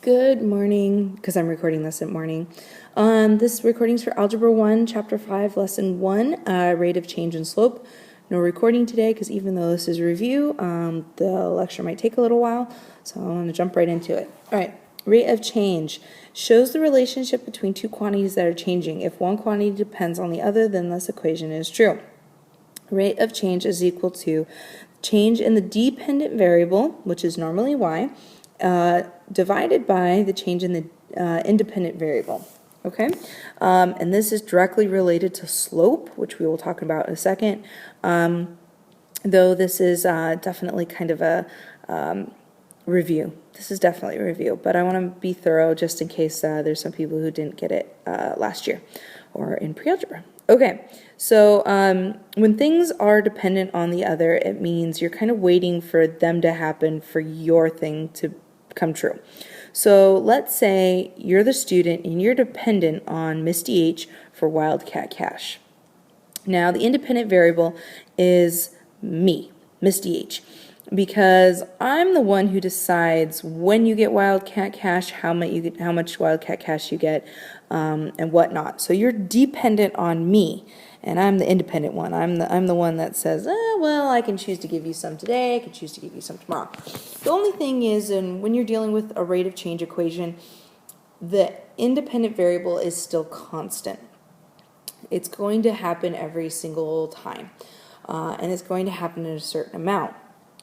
Good morning, because I'm recording this at morning. This recording's for Algebra 1, Chapter 5, Lesson 1, rate of change and slope. No recording today, because even though this is review, the lecture might take a little while, so I'm going to jump right into it. All right, rate of change shows the relationship between two quantities that are changing. If one quantity depends on the other, then this equation is true. Rate of change is equal to change in the dependent variable, which is normally y, divided by the change in the independent variable. Okay, and this is directly related to slope, which we will talk about in a second. Though this is definitely kind of a review. This is definitely a review, but I want to be thorough just in case there's some people who didn't get it last year or in pre-algebra. Okay, so when things are dependent on the other, it means you're kind of waiting for them to happen for your thing to come true. So let's say you're the student and you're dependent on Misty H for Wildcat Cash. Now the independent variable is me, Misty H, because I'm the one who decides when you get Wildcat Cash, how much Wildcat Cash you get, and whatnot. So you're dependent on me, and I'm the independent one. I'm the one that says, well, I can choose to give you some today, I can choose to give you some tomorrow. The only thing is, and when you're dealing with a rate of change equation, the independent variable is still constant. It's going to happen every single time, and it's going to happen in a certain amount.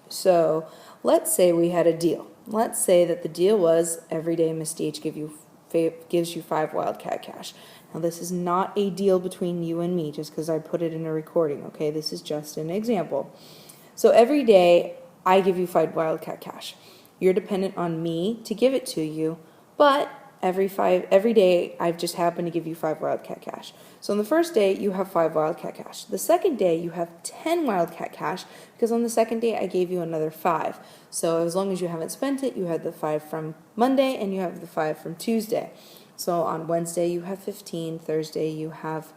So let's say we had a deal. Let's say that the deal was every day Misty H gives you 5 Wildcat Cash. Now this is not a deal between you and me just because I put it in a recording, okay? This is just an example. So every day I give you 5 Wildcat Cash. You're dependent on me to give it to you, but every day I've just happened to give you 5 Wildcat Cash. So on the first day you have 5 Wildcat Cash. The second day you have 10 Wildcat Cash because on the second day I gave you another 5. So as long as you haven't spent it, you have the 5 from Monday and you have the 5 from Tuesday. So on Wednesday you have 15, Thursday you have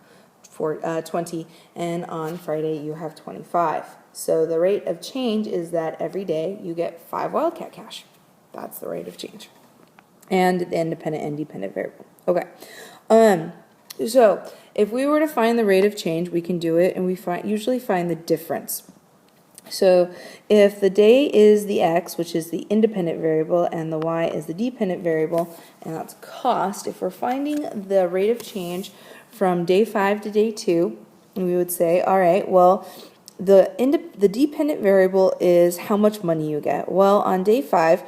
20, and on Friday you have 25. So the rate of change is that every day you get 5 Wildcat Cash. That's the rate of change. And the independent and dependent variable. Okay. So if we were to find the rate of change, we can do it, and we usually find the difference. So if the day is the x, which is the independent variable, and the y is the dependent variable, and that's cost, if we're finding the rate of change from day 5 to day 2, we would say, all right, well, the dependent variable is how much money you get. Well, on day 5,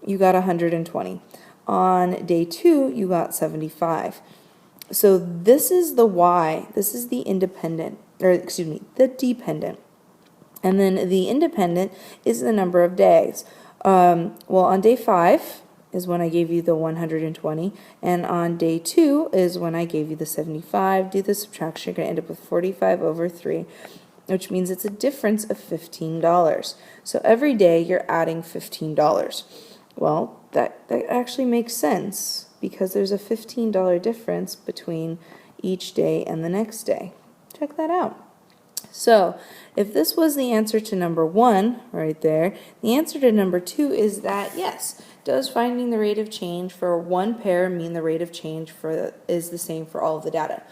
you got 120. On day 2, you got 75. So this is the y, this is the independent, or excuse me, the dependent. And then the independent is the number of days. Well, on day 5 is when I gave you the 120, and on day 2 is when I gave you the 75. Do the subtraction, you're going to end up with 45 over 3, which means it's a difference of $15. So every day you're adding $15. Well, that actually makes sense because there's a $15 difference between each day and the next day. Check that out. So if this was the answer to number 1 right there, the answer to number 2 is that yes, does finding the rate of change for one pair mean the rate of change is the same for all of the data?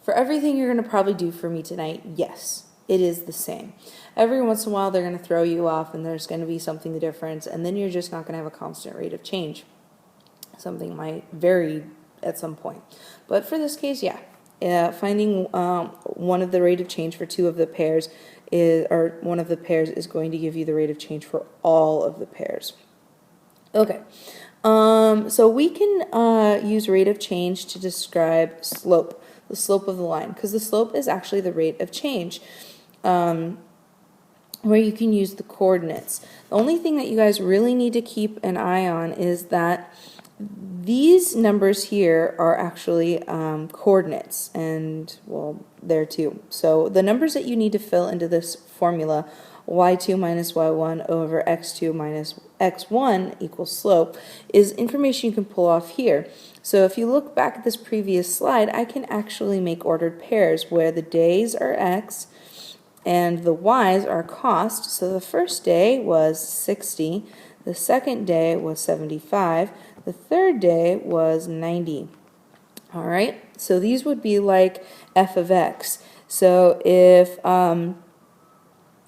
For everything you're going to probably do for me tonight, yes, it is the same. Every once in a while they're going to throw you off and there's going to be something different, and then you're just not going to have a constant rate of change. Something might vary at some point. But for this case, yeah. Finding one of the rate of change for two of the pairs or one of the pairs is going to give you the rate of change for all of the pairs. Okay, so we can use rate of change to describe slope, the slope of the line, because the slope is actually the rate of change. Where you can use the coordinates. The only thing that you guys really need to keep an eye on is that these numbers here are actually coordinates, and well, there too. So the numbers that you need to fill into this formula, y2 minus y1 over x2 minus x1 equals slope, is information you can pull off here. So if you look back at this previous slide, I can actually make ordered pairs where the days are x and the y's are cost. So the first day was 60, The second day was 75. The third day was 90. All right, so these would be like f of x. So if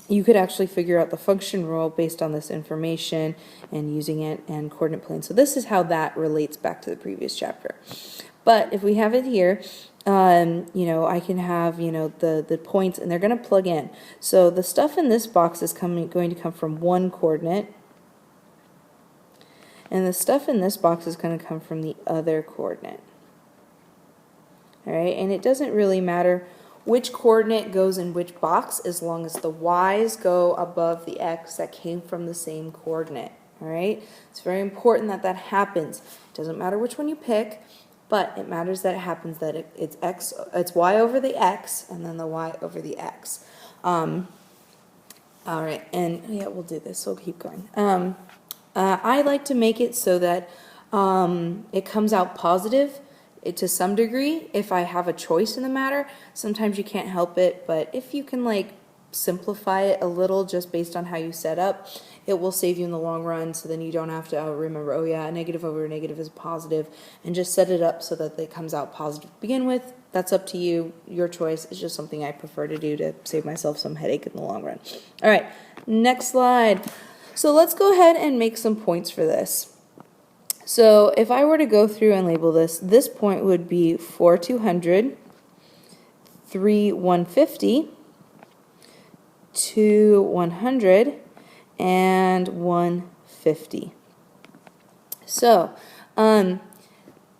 you could actually figure out the function rule based on this information and using it and coordinate plane. So this is how that relates back to the previous chapter. But if we have it here, you know, I can have, you know, the points, and they're going to plug in. So the stuff in this box is going to come from one coordinate, and the stuff in this box is going to come from the other coordinate. All right, and it doesn't really matter which coordinate goes in which box as long as the y's go above the x that came from the same coordinate. All right, it's very important that that happens. It doesn't matter which one you pick, but it matters that it happens, that it's y over the x and then the y over the x. All right, and yeah, we'll do this. So we'll keep going. I like to make it so that it comes out positive to some degree if I have a choice in the matter. Sometimes you can't help it, but if you can like simplify it a little just based on how you set up, it will save you in the long run, so then you don't have to remember, oh yeah, a negative over a negative is positive, and just set it up so that it comes out positive to begin with. That's up to you, your choice. It's just something I prefer to do to save myself some headache in the long run. All right, next slide. So let's go ahead and make some points for this. So if I were to go through and label this, this point would be 4 200, 3 150, 2 100, and 150. So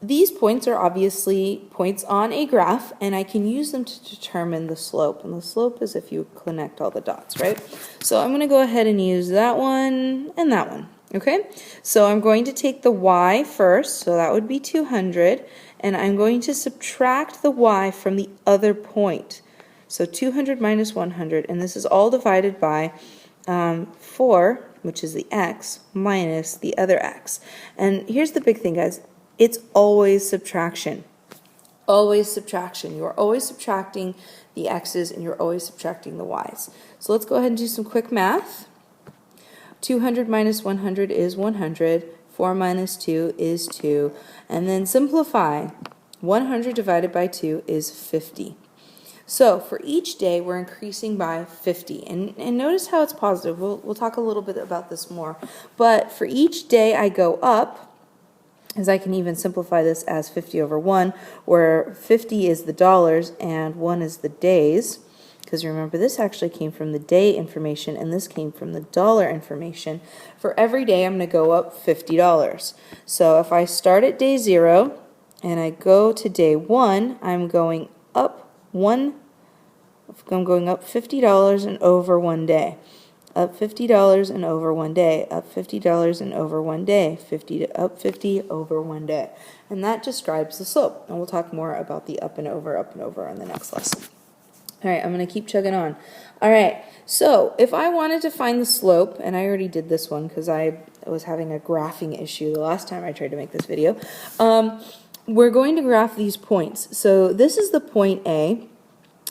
these points are obviously points on a graph, and I can use them to determine the slope. And the slope is if you connect all the dots, right? So I'm going to go ahead and use that one and that one. Okay, so I'm going to take the y first, so that would be 200, and I'm going to subtract the y from the other point. So 200 minus 100, and this is all divided by 4, which is the x, minus the other x. And here's the big thing, guys. It's always subtraction. Always subtraction. You are always subtracting the x's, and you're always subtracting the y's. So let's go ahead and do some quick math. 200 minus 100 is 100. 4 minus 2 is 2. And then simplify. 100 divided by 2 is 50. So for each day, we're increasing by 50. And notice how it's positive. We'll talk a little bit about this more. But for each day I go up, as I can even simplify this as 50 over 1, where 50 is the dollars and 1 is the days. Because remember, this actually came from the day information, and this came from the dollar information. For every day, I'm going to go up $50. So if I start at day 0 and I go to day 1, I'm going up $50 and over one day. Up $50 and over one day. Up $50 and over one day. Up 50 over one day. And that describes the slope. And we'll talk more about the up and over on the next lesson. All right, I'm going to keep chugging on. All right, so if I wanted to find the slope, and I already did this one because I was having a graphing issue the last time I tried to make this video, we're going to graph these points. So this is the point A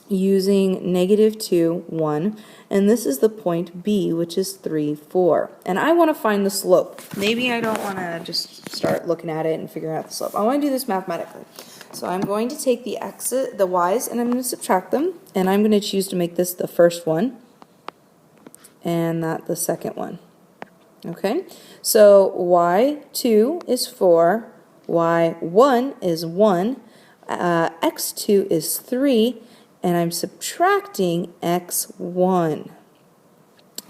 using -2, 1, and this is the point B, which is 3, 4. And I want to find the slope. Maybe I don't want to just start looking at it and figuring out the slope. I want to do this mathematically. So I'm going to take the y's, and I'm going to subtract them, and I'm going to choose to make this the first one, and that the second one. Okay, so y2 is 4, y1 is 1, x2 is 3, and I'm subtracting x1.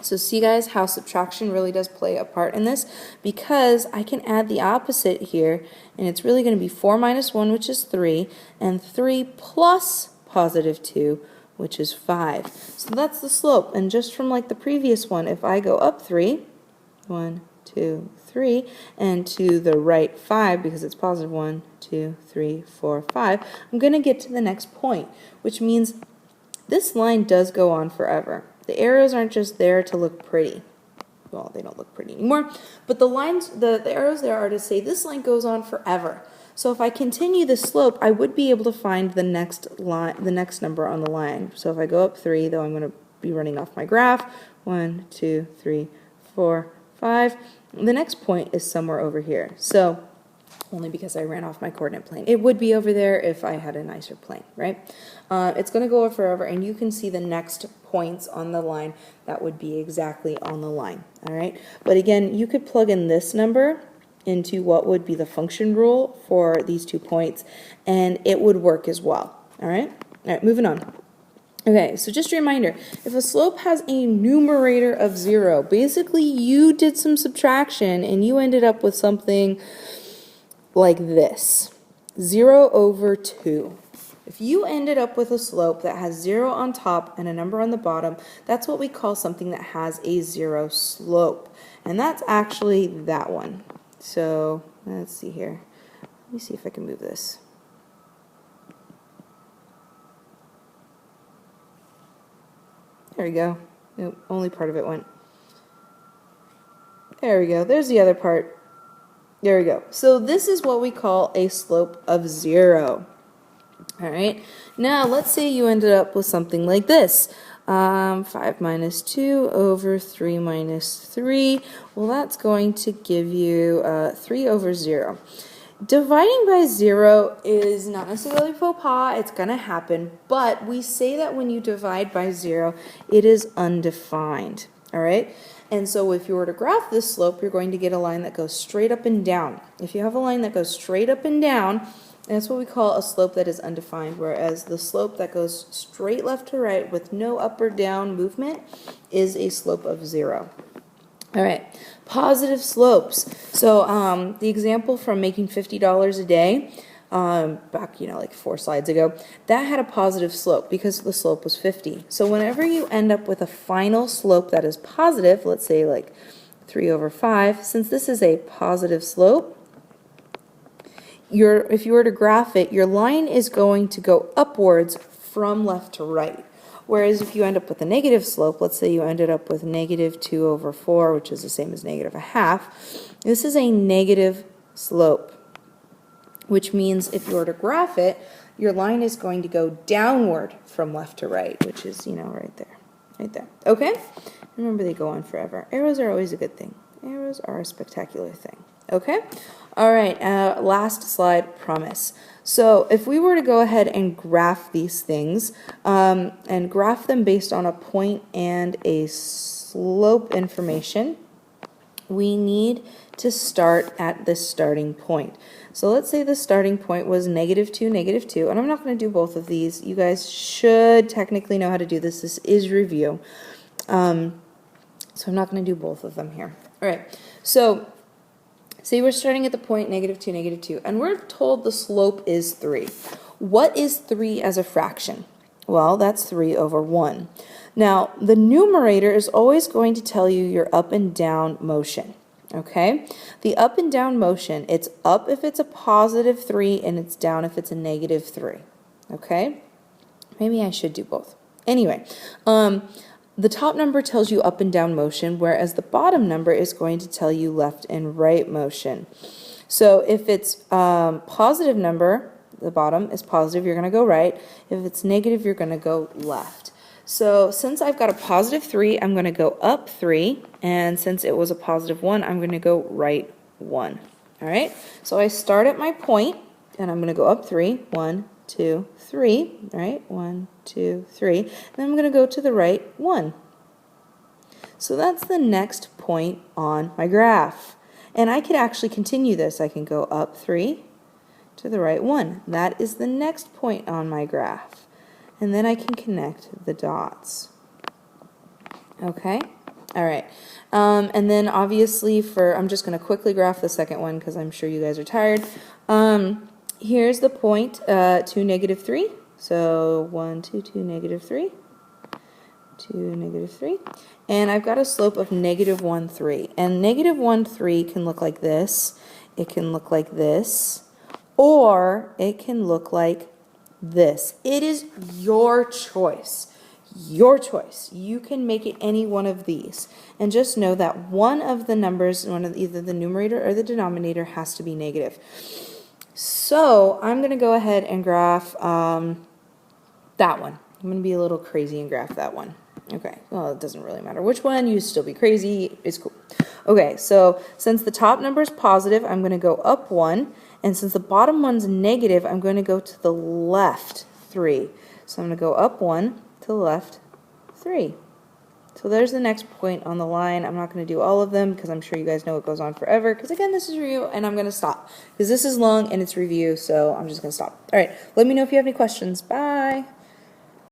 So see, guys, how subtraction really does play a part in this, because I can add the opposite here, and it's really going to be 4 minus 1, which is 3, and 3 plus positive 2, which is 5. So that's the slope. And just from like the previous one, if I go up 3, 1, 2, 3, and to the right 5, because it's positive 1, 2, 3, 4, 5, I'm going to get to the next point, which means this line does go on forever. The arrows aren't just there to look pretty. Well, they don't look pretty anymore, but the lines, the arrows there are to say this line goes on forever. So if I continue the slope, I would be able to find the next line, the next number on the line. So if I go up 3, though I'm going to be running off my graph, 1, 2, 3, 4, 5, The next point is somewhere over here. So only because I ran off my coordinate plane. It would be over there if I had a nicer plane, right? It's going to go over forever, and you can see the next points on the line that would be exactly on the line, all right? But again, you could plug in this number into what would be the function rule for these 2 points, and it would work as well, all right? All right, moving on. Okay, so just a reminder, if a slope has a numerator of 0, basically you did some subtraction and you ended up with something like this, 0 over 2. If you ended up with a slope that has 0 on top and a number on the bottom, that's what we call something that has a 0 slope. And that's actually that one. So let's see here. Let me see if I can move this. There we go. Nope, only part of it went. There we go. There's the other part. There we go. So this is what we call a slope of 0. All right. Now let's say you ended up with something like this. 5 minus 2 over 3 minus 3. Well, that's going to give you 3 over 0. Dividing by 0 is not necessarily faux pas. It's going to happen. But we say that when you divide by 0, it is undefined. All right. And so if you were to graph this slope, you're going to get a line that goes straight up and down. If you have a line that goes straight up and down, that's what we call a slope that is undefined, whereas the slope that goes straight left to right with no up or down movement is a slope of 0. All right, positive slopes. So the example from making $50 a day, back, like 4 slides ago, that had a positive slope because the slope was 50. So whenever you end up with a final slope that is positive, let's say like 3 over 5, since this is a positive slope, if you were to graph it, your line is going to go upwards from left to right. Whereas if you end up with a negative slope, let's say you ended up with negative 2 over 4, which is the same as negative 1/2, this is a negative slope, which means if you were to graph it, your line is going to go downward from left to right, which is, right there. Right there. Okay? Remember, they go on forever. Arrows are always a good thing. Arrows are a spectacular thing. Okay? All right, last slide, promise. So if we were to go ahead and graph these things, and graph them based on a point and a slope information, we need to start at this starting point. So let's say the starting point was -2, -2, and I'm not going to do both of these. You guys should technically know how to do this. This is review. So I'm not going to do both of them here. All right, so say we're starting at the point -2, -2, and we're told the slope is 3. What is 3 as a fraction? Well, that's 3 over 1. Now, the numerator is always going to tell you your up and down motion. Okay? The up and down motion, it's up if it's a positive 3, and it's down if it's a negative 3. Okay? Maybe I should do both. Anyway, the top number tells you up and down motion, whereas the bottom number is going to tell you left and right motion. So if it's positive number, the bottom is positive, you're going to go right. If it's negative, you're going to go left. So since I've got a positive 3, I'm going to go up 3, and since it was a positive 1, I'm going to go right 1. All right? So I start at my point, and I'm going to go up 3, 1, 2, 3, right? 1, 2, 3. Then I'm going to go to the right 1. So that's the next point on my graph. And I could actually continue this. I can go up 3 to the right 1. That is the next point on my graph. And then I can connect the dots. Okay? All right. And then obviously I'm just going to quickly graph the second one because I'm sure you guys are tired. Here's the point, 2, -3. So 1, 2, 2, -3. 2, -3. And I've got a slope of -1, 3. And -1, 3 can look like this. It can look like this. Or it can look like this. It is your choice. Your choice. You can make it any one of these. And just know that one of the numbers, either the numerator or the denominator, has to be negative. So I'm going to go ahead and graph that one. I'm going to be a little crazy and graph that one. Okay, well, it doesn't really matter which one. You still be crazy. It's cool. Okay, so since the top number is positive, I'm going to go up 1. And since the bottom one's negative, I'm going to go to the left 3. So I'm going to go up 1 to the left 3. So there's the next point on the line. I'm not going to do all of them because I'm sure you guys know it goes on forever. Because again, this is review, and I'm going to stop. Because this is long and it's review, so I'm just going to stop. All right, let me know if you have any questions. Bye.